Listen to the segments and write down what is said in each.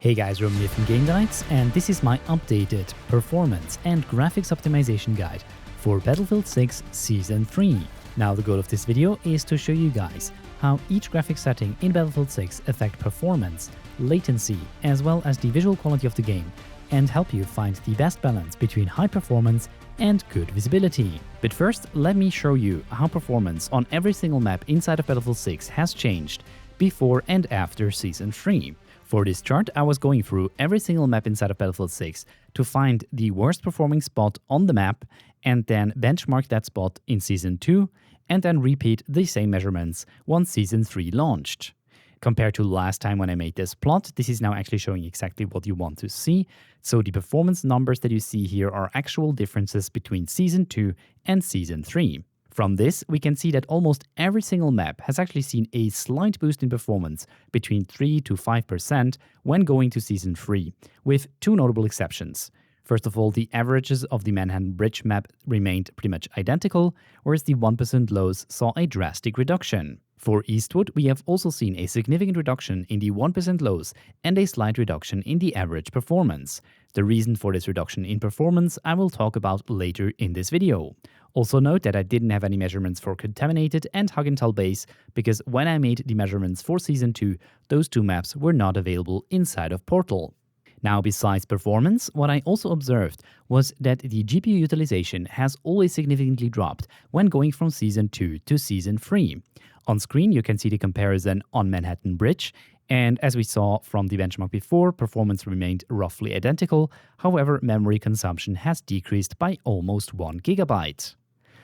Hey guys, Roman here from Game Guides, and this is my updated performance and graphics optimization guide for Battlefield 6 Season 3. Now the goal of this video is to show you guys how each graphics setting in Battlefield 6 affect performance, latency, as well as the visual quality of the game, and help you find the best balance between high performance and good visibility. But first, let me show you how performance on every single map inside of Battlefield 6 has changed before and after Season 3. For this chart, I was going through every single map inside of Battlefield 6 to find the worst performing spot on the map and then benchmark that spot in Season 2 and then repeat the same measurements once Season 3 launched. Compared to last time when I made this plot, this is now actually showing exactly what you want to see. So the performance numbers that you see here are actual differences between Season 2 and Season 3. From this, we can see that almost every single map has actually seen a slight boost in performance between 3 to 5% when going to Season 3, with two notable exceptions. First of all, the averages of the Manhattan Bridge map remained pretty much identical, whereas the 1% lows saw a drastic reduction. For Eastwood, we have also seen a significant reduction in the 1% lows and a slight reduction in the average performance. The reason for this reduction in performance I will talk about later in this video. Also note that I didn't have any measurements for Contaminated and Hug and Tell Base because when I made the measurements for Season 2, those two maps were not available inside of Portal. Now, besides performance, what I also observed was that the GPU utilization has always significantly dropped when going from Season 2 to Season 3. On screen, you can see the comparison on Manhattan Bridge, and as we saw from the benchmark before, performance remained roughly identical. However, memory consumption has decreased by almost 1 GB.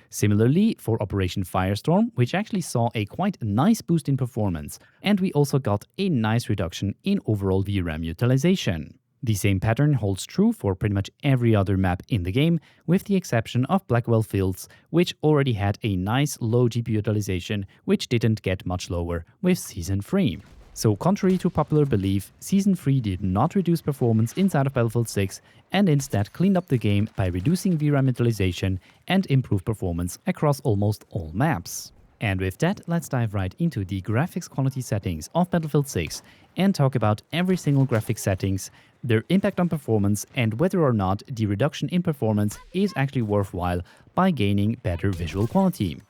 Similarly, for Operation Firestorm, which actually saw a quite nice boost in performance, and we also got a nice reduction in overall VRAM utilization. The same pattern holds true for pretty much every other map in the game, with the exception of Blackwell Fields, which already had a nice low GPU utilization, which didn't get much lower with Season 3. So contrary to popular belief, Season 3 did not reduce performance inside of Battlefield 6 and instead cleaned up the game by reducing VRAM utilization and improved performance across almost all maps. And with that, let's dive right into the graphics quality settings of Battlefield 6 and talk about every single graphics settings, their impact on performance, and whether or not the reduction in performance is actually worthwhile by gaining better visual quality.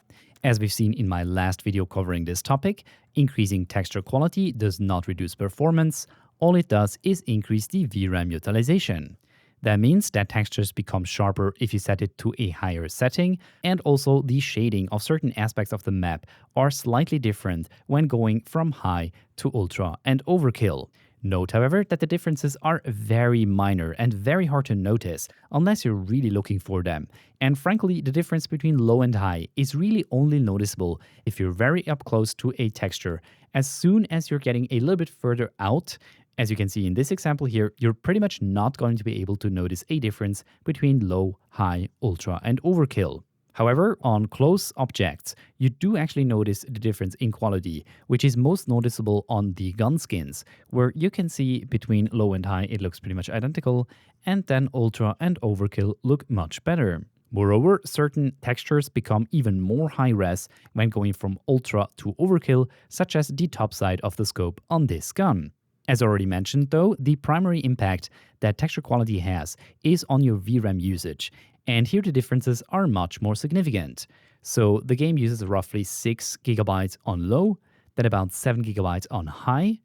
As we've seen in my last video covering this topic, increasing texture quality does not reduce performance. All it does is increase the VRAM utilization. That means that textures become sharper if you set it to a higher setting, and also the shading of certain aspects of the map are slightly different when going from high to ultra and overkill. Note, however, that the differences are very minor and very hard to notice unless you're really looking for them. And frankly, the difference between low and high is really only noticeable if you're very up close to a texture. As soon as you're getting a little bit further out, as you can see in this example here, you're pretty much not going to be able to notice a difference between low, high, ultra, and overkill. However, on close objects, you do actually notice the difference in quality, which is most noticeable on the gun skins, where you can see between low and high it looks pretty much identical, and then ultra and overkill look much better. Moreover, certain textures become even more high-res when going from ultra to overkill, such as the top side of the scope on this gun. As already mentioned though, the primary impact that texture quality has is on your VRAM usage, and here the differences are much more significant. So the game uses roughly 6 GB on low, then about 7 GB on high,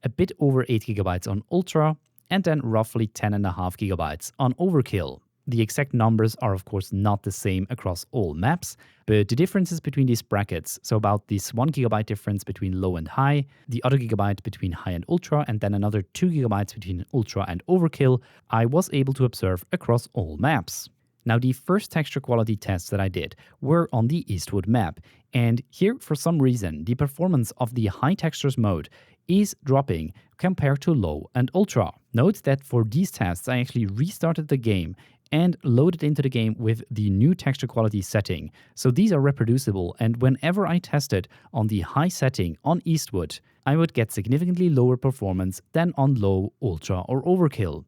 a bit over 8 GB on ultra, and then roughly 10.5 GB on overkill. The exact numbers are of course not the same across all maps, but the differences between these brackets, so about this 1 GB difference between low and high, the other gigabyte between high and ultra, and then another 2 GB between ultra and overkill, I was able to observe across all maps. Now, the first texture quality tests that I did were on the Eastwood map, and here for some reason the performance of the high textures mode is dropping compared to low and ultra. Note that for these tests I actually restarted the game and loaded into the game with the new texture quality setting. So these are reproducible, and whenever I tested on the high setting on Eastwood, I would get significantly lower performance than on low, ultra, or overkill.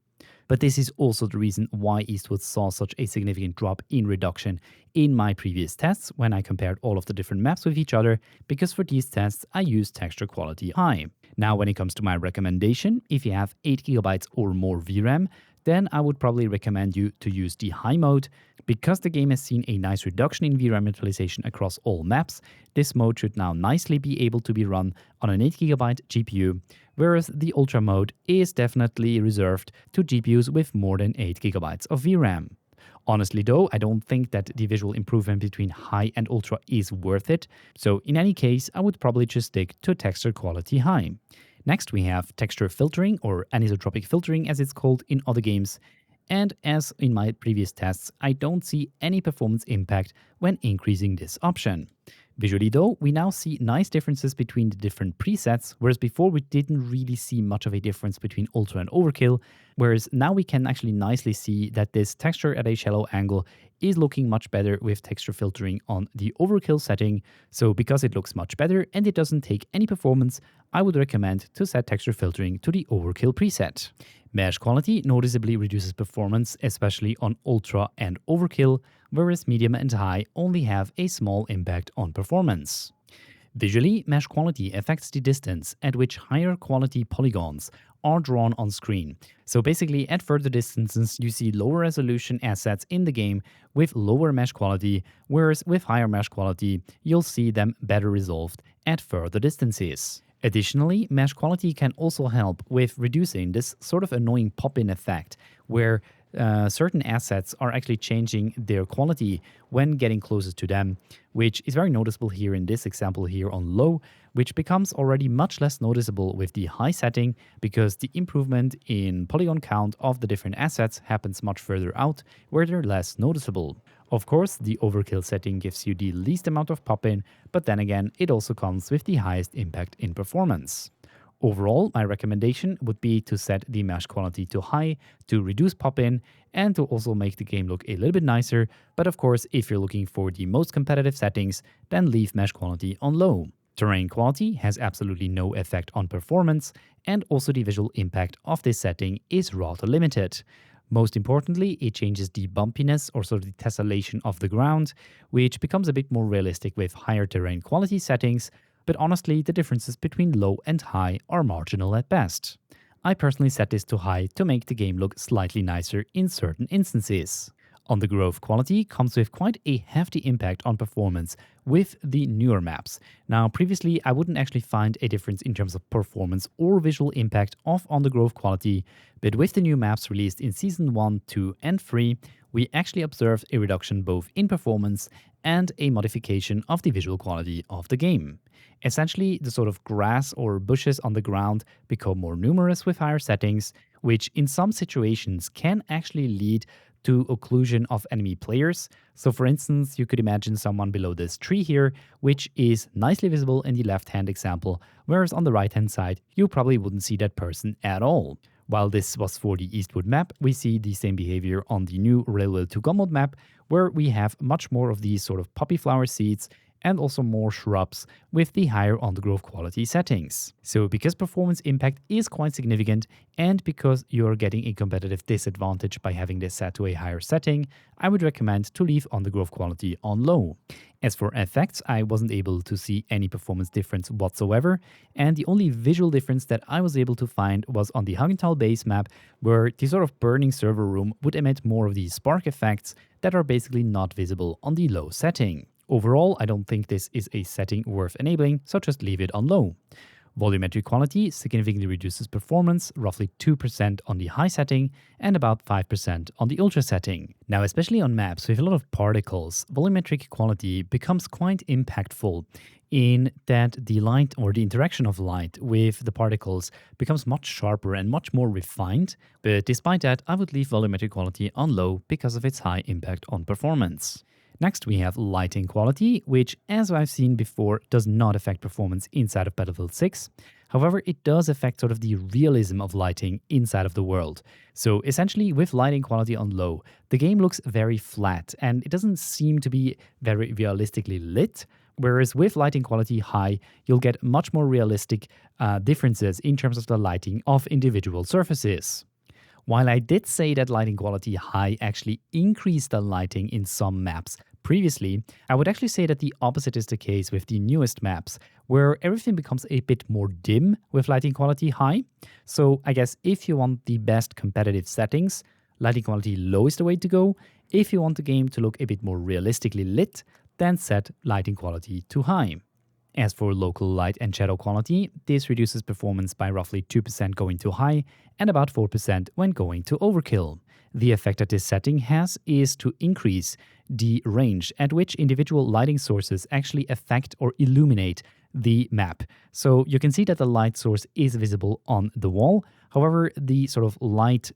But this is also the reason why Eastwood saw such a significant drop in reduction in my previous tests when I compared all of the different maps with each other, because for these tests I used texture quality high. Now, when it comes to my recommendation, if you have 8 GB or more VRAM, then I would probably recommend you to use the high mode. Because the game has seen a nice reduction in VRAM utilization across all maps, this mode should now nicely be able to be run on an 8 GB GPU, whereas the ultra mode is definitely reserved to GPUs with more than 8 GB of VRAM. Honestly though, I don't think that the visual improvement between high and ultra is worth it, so in any case I would probably just stick to texture quality high. Next we have texture filtering, or anisotropic filtering as it's called in other games, and as in my previous tests, I don't see any performance impact when increasing this option. Visually though, we now see nice differences between the different presets, whereas before we didn't really see much of a difference between Ultra and Overkill, whereas now we can actually nicely see that this texture at a shallow angle is looking much better with texture filtering on the Overkill setting. So because it looks much better and it doesn't take any performance, I would recommend to set texture filtering to the Overkill preset. Mesh quality noticeably reduces performance, especially on Ultra and Overkill, whereas medium and high only have a small impact on performance. Visually, mesh quality affects the distance at which higher quality polygons are drawn on screen. So basically, at further distances, you see lower resolution assets in the game with lower mesh quality, whereas with higher mesh quality, you'll see them better resolved at further distances. Additionally, mesh quality can also help with reducing this sort of annoying pop-in effect, where certain assets are actually changing their quality when getting closest to them, which is very noticeable here in this example here on low, which becomes already much less noticeable with the high setting because the improvement in polygon count of the different assets happens much further out where they're less noticeable. Of course, the overkill setting gives you the least amount of pop-in, but then again, it also comes with the highest impact in performance. Overall, my recommendation would be to set the mesh quality to high to reduce pop-in and to also make the game look a little bit nicer, but of course, if you're looking for the most competitive settings, then leave mesh quality on low. Terrain quality has absolutely no effect on performance, and also the visual impact of this setting is rather limited. Most importantly, it changes the bumpiness or sort of the tessellation of the ground, which becomes a bit more realistic with higher terrain quality settings, but honestly, the differences between low and high are marginal at best. I personally set this to high to make the game look slightly nicer in certain instances. Undergrowth Quality comes with quite a hefty impact on performance with the newer maps. Now, previously, I wouldn't actually find a difference in terms of performance or visual impact of Undergrowth Quality, but with the new maps released in Season 1, 2, and 3, we actually observed a reduction both in performance and a modification of the visual quality of the game. Essentially, the sort of grass or bushes on the ground become more numerous with higher settings, which in some situations can actually lead to occlusion of enemy players. So for instance, you could imagine someone below this tree here, which is nicely visible in the left-hand example, whereas on the right-hand side, you probably wouldn't see that person at all. While this was for the Eastwood map, we see the same behavior on the new Railway to Gummold map, where we have much more of these sort of poppy flower seeds and also more shrubs with the higher undergrowth quality settings. So because performance impact is quite significant and because you're getting a competitive disadvantage by having this set to a higher setting, I would recommend to leave undergrowth quality on low. As for effects, I wasn't able to see any performance difference whatsoever, and the only visual difference that I was able to find was on the Hagenthal base map, where the sort of burning server room would emit more of these spark effects that are basically not visible on the low setting. Overall, I don't think this is a setting worth enabling, so just leave it on low. Volumetric quality significantly reduces performance, roughly 2% on the high setting and about 5% on the ultra setting. Now, especially on maps with a lot of particles, volumetric quality becomes quite impactful in that the light or the interaction of light with the particles becomes much sharper and much more refined. But despite that, I would leave volumetric quality on low because of its high impact on performance. Next, we have lighting quality, which, as I've seen before, does not affect performance inside of Battlefield 6. However, it does affect sort of the realism of lighting inside of the world. So essentially, with lighting quality on low, the game looks very flat and it doesn't seem to be very realistically lit. Whereas with lighting quality high, you'll get much more realistic differences in terms of the lighting of individual surfaces. While I did say that lighting quality high actually increased the lighting in some maps previously, I would actually say that the opposite is the case with the newest maps, where everything becomes a bit more dim with lighting quality high. So I guess if you want the best competitive settings, lighting quality low is the way to go. If you want the game to look a bit more realistically lit, then set lighting quality to high. As for local light and shadow quality, this reduces performance by roughly 2% going to high and about 4% when going to overkill. The effect that this setting has is to increase the range at which individual lighting sources actually affect or illuminate the map. So you can see that the light source is visible on the wall. However, the sort of light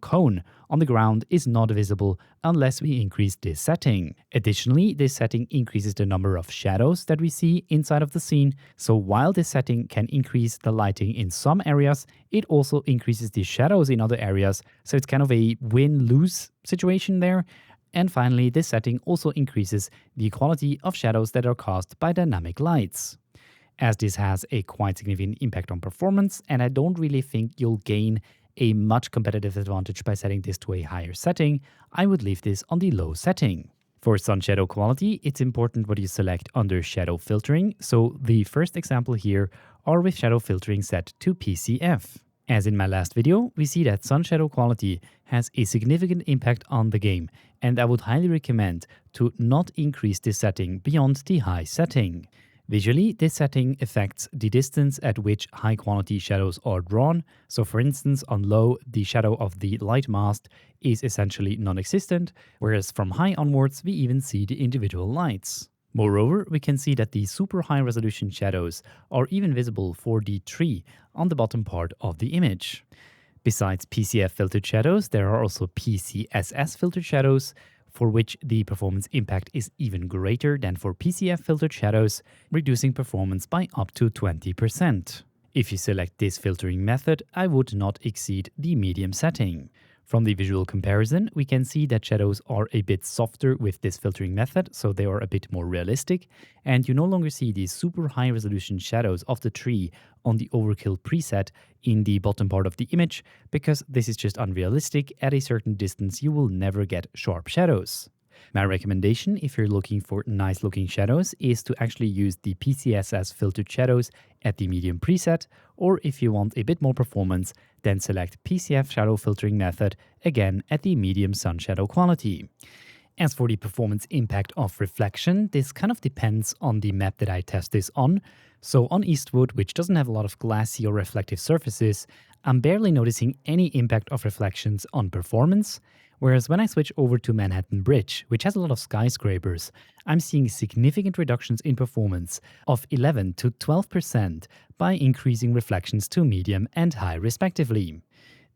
cone on the ground is not visible unless we increase this setting. Additionally, this setting increases the number of shadows that we see inside of the scene. So while this setting can increase the lighting in some areas, it also increases the shadows in other areas. So it's kind of a win-lose situation there. And finally, this setting also increases the quality of shadows that are caused by dynamic lights. As this has a quite significant impact on performance, and I don't really think you'll gain a much competitive advantage by setting this to a higher setting, I would leave this on the low setting. For sun shadow quality, it's important what you select under shadow filtering, so the first example here are with shadow filtering set to PCF. As in my last video, we see that sun shadow quality has a significant impact on the game, and I would highly recommend to not increase this setting beyond the high setting. Visually, this setting affects the distance at which high-quality shadows are drawn. So for instance, on low, the shadow of the light mast is essentially non-existent, whereas from high onwards, we even see the individual lights. Moreover, we can see that the super high-resolution shadows are even visible for the tree on the bottom part of the image. Besides PCF filtered shadows, there are also PCSS filtered shadows, for which the performance impact is even greater than for PCF filtered shadows, reducing performance by up to 20%. If you select this filtering method, I would not exceed the medium setting. From the visual comparison, we can see that shadows are a bit softer with this filtering method, so they are a bit more realistic, and you no longer see these super high resolution shadows of the tree on the overkill preset in the bottom part of the image, because this is just unrealistic. At a certain distance, you will never get sharp shadows. My recommendation, if you're looking for nice looking shadows, is to actually use the PCSS filtered shadows at the medium preset, or if you want a bit more performance, then select PCF shadow filtering method, again at the medium sun shadow quality. As for the performance impact of reflection, this kind of depends on the map that I test this on. So on Eastwood, which doesn't have a lot of glassy or reflective surfaces, I'm barely noticing any impact of reflections on performance. Whereas when I switch over to Manhattan Bridge, which has a lot of skyscrapers, I'm seeing significant reductions in performance of 11 to 12% by increasing reflections to medium and high respectively.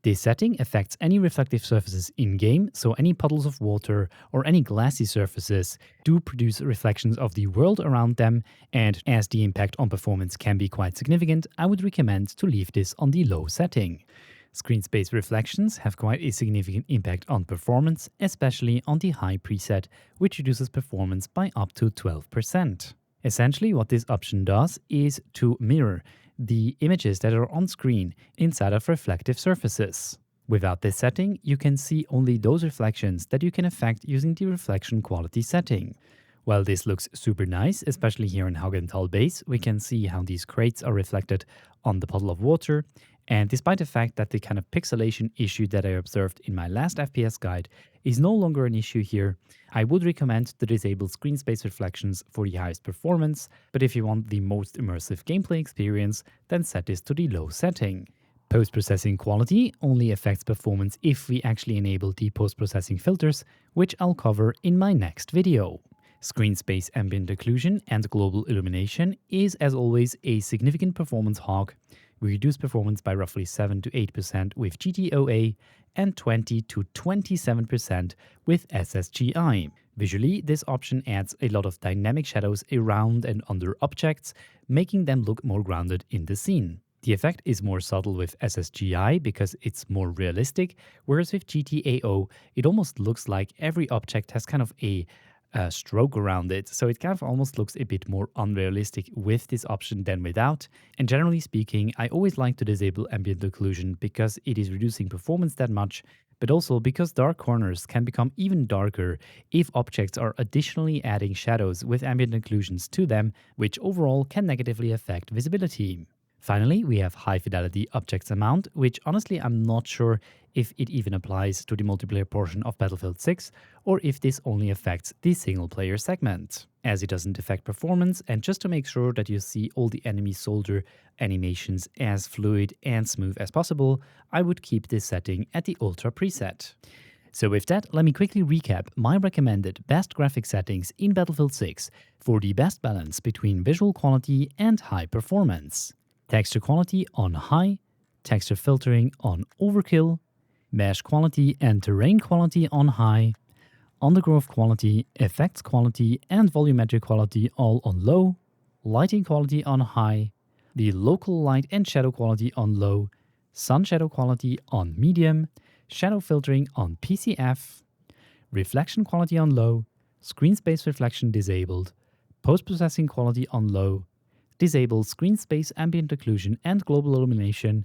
This setting affects any reflective surfaces in-game, so any puddles of water or any glassy surfaces do produce reflections of the world around them, and as the impact on performance can be quite significant, I would recommend to leave this on the low setting. Screen space reflections have quite a significant impact on performance, especially on the high preset, which reduces performance by up to 12%. Essentially, what this option does is to mirror the images that are on screen inside of reflective surfaces. Without this setting, you can see only those reflections that you can affect using the reflection quality setting. While this looks super nice, especially here in Haugenthal Base, we can see how these crates are reflected on the puddle of water. And despite the fact that the kind of pixelation issue that I observed in my last FPS guide is no longer an issue here, I would recommend to disable screen space reflections for the highest performance, but if you want the most immersive gameplay experience, then set this to the low setting. Post-processing quality only affects performance if we actually enable the post-processing filters, which I'll cover in my next video. Screen space ambient occlusion and global illumination is, as always, a significant performance hog. We reduce performance by roughly 7 to 8% with GTOA and 20 to 27% with SSGI. Visually, this option adds a lot of dynamic shadows around and under objects, making them look more grounded in the scene. The effect is more subtle with SSGI because it's more realistic, whereas with GTAO, it almost looks like every object has kind of a a stroke around it, so it kind of almost looks a bit more unrealistic with this option than without. And generally speaking, I always like to disable ambient occlusion because it is reducing performance that much, but also because dark corners can become even darker if objects are additionally adding shadows with ambient occlusions to them, which overall can negatively affect visibility. Finally, we have high fidelity objects amount, which honestly I'm not sure if it even applies to the multiplayer portion of Battlefield 6 or if this only affects the single player segment, as it doesn't affect performance. And just to make sure that you see all the enemy soldier animations as fluid and smooth as possible, I would keep this setting at the Ultra preset. So with that, let me quickly recap my recommended best graphic settings in Battlefield 6 for the best balance between visual quality and high performance. Texture quality on high, texture filtering on overkill, mesh quality and terrain quality on high, undergrowth quality, effects quality and volumetric quality all on low, lighting quality on high, the local light and shadow quality on low, sun shadow quality on medium, shadow filtering on PCF, reflection quality on low, screen space reflection disabled, post-processing quality on low, disable screen space ambient occlusion and global illumination,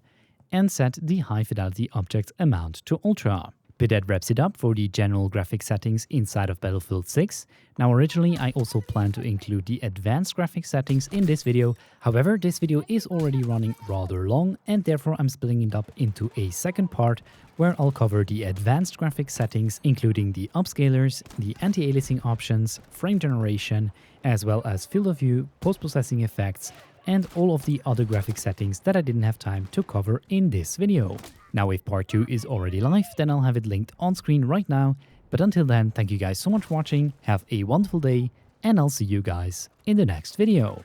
and set the high fidelity object amount to ultra. But that wraps it up for the general graphic settings inside of Battlefield 6. Now originally I also planned to include the advanced graphic settings in this video, however this video is already running rather long and therefore I'm splitting it up into a second part where I'll cover the advanced graphic settings including the upscalers, the anti-aliasing options, frame generation, as well as field of view, post-processing effects, and all of the other graphic settings that I didn't have time to cover in this video. Now if part 2 is already live, then I'll have it linked on screen right now. But until then, thank you guys so much for watching, have a wonderful day, and I'll see you guys in the next video.